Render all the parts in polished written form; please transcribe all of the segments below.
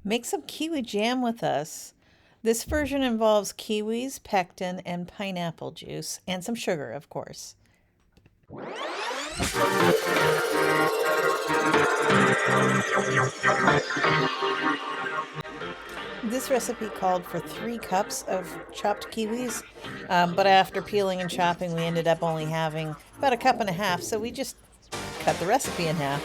Make some kiwi jam with us. This version involves kiwis, pectin, and pineapple juice, and some sugar, of course. This recipe called for 3 cups of chopped kiwis, but after peeling and chopping, we ended up only having about 1.5 cups, so we just cut the recipe in half.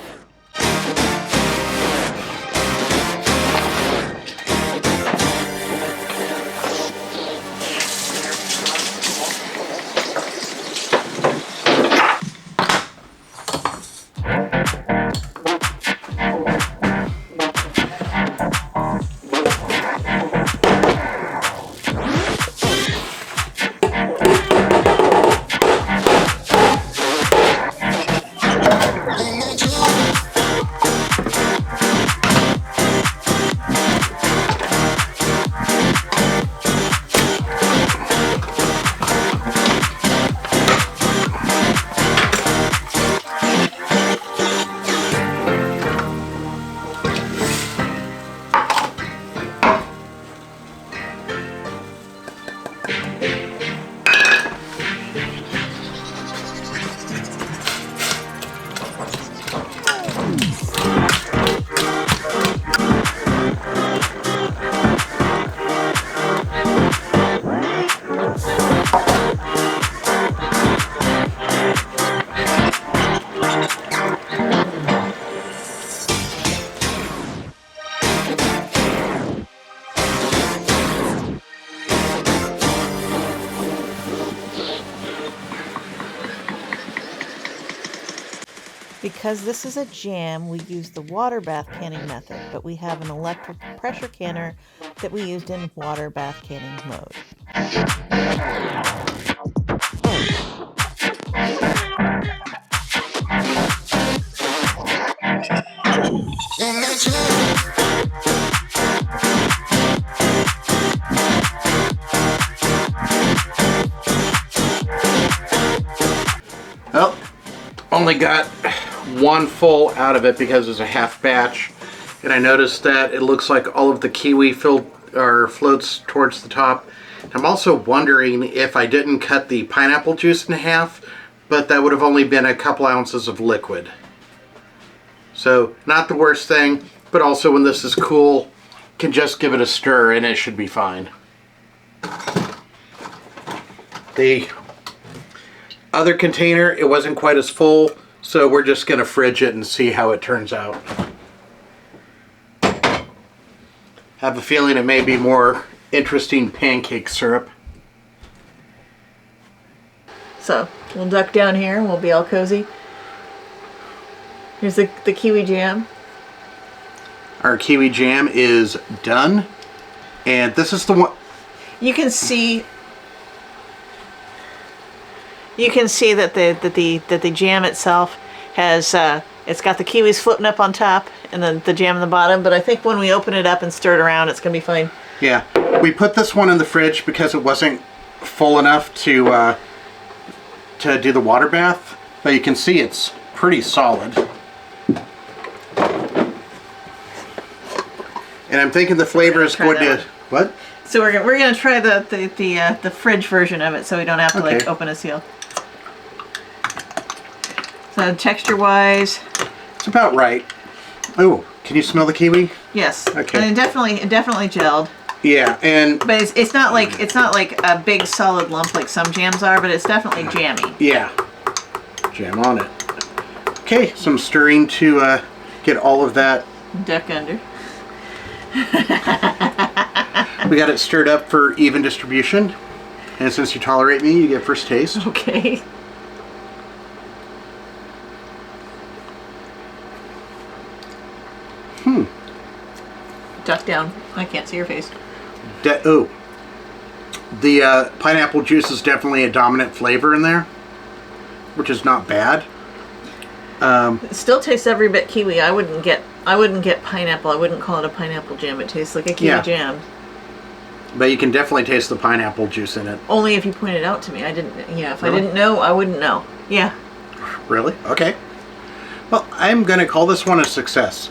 Because this is a jam, we use the water bath canning method, but we have an electric pressure canner that we used in water bath canning mode. Well, only got one full out of it because it's a half batch, and I noticed that it looks like all of the kiwi floats towards the top. I'm also wondering if I didn't cut the pineapple juice in half, but that would have only been a couple ounces of liquid. So not the worst thing, but also when this is cool, can just give it a stir and it should be fine. The other container, it wasn't quite as full, so we're just going to fridge it and see how it turns out. Have a feeling it may be more interesting pancake syrup. So we'll duck down here and we'll be all cozy. Here's the kiwi jam. Our kiwi jam is done, and this is the one. You can see that the jam itself has it's got the kiwis floating up on top and then the jam in the bottom, but I think when we open it up and stir it around, it's gonna be fine. Yeah, we put this one in the fridge because it wasn't full enough to do the water bath, but you can see it's pretty solid. And I'm thinking the flavor is going to what? So we're gonna try the fridge version of it, so we don't have to like open a seal. So texture wise, it's about right. Oh, can you smell the kiwi? Yes. Okay. And it definitely gelled. Yeah, but it's not like a big solid lump like some jams are, but it's definitely jammy. Yeah. Jam on it. Okay, some stirring to get all of that. Duck under. We got it stirred up for even distribution, and since you tolerate me, you get first taste. Okay. Duck down. I can't see your face. The pineapple juice is definitely a dominant flavor in there, which is not bad. It still tastes every bit kiwi. I wouldn't get pineapple. I wouldn't call it a pineapple jam. It tastes like a kiwi jam. But you can definitely taste the pineapple juice in it. Only if you point it out to me. I didn't. Yeah, if I didn't know, I wouldn't know. Yeah. Really? Okay. Well, I'm going to call this one a success.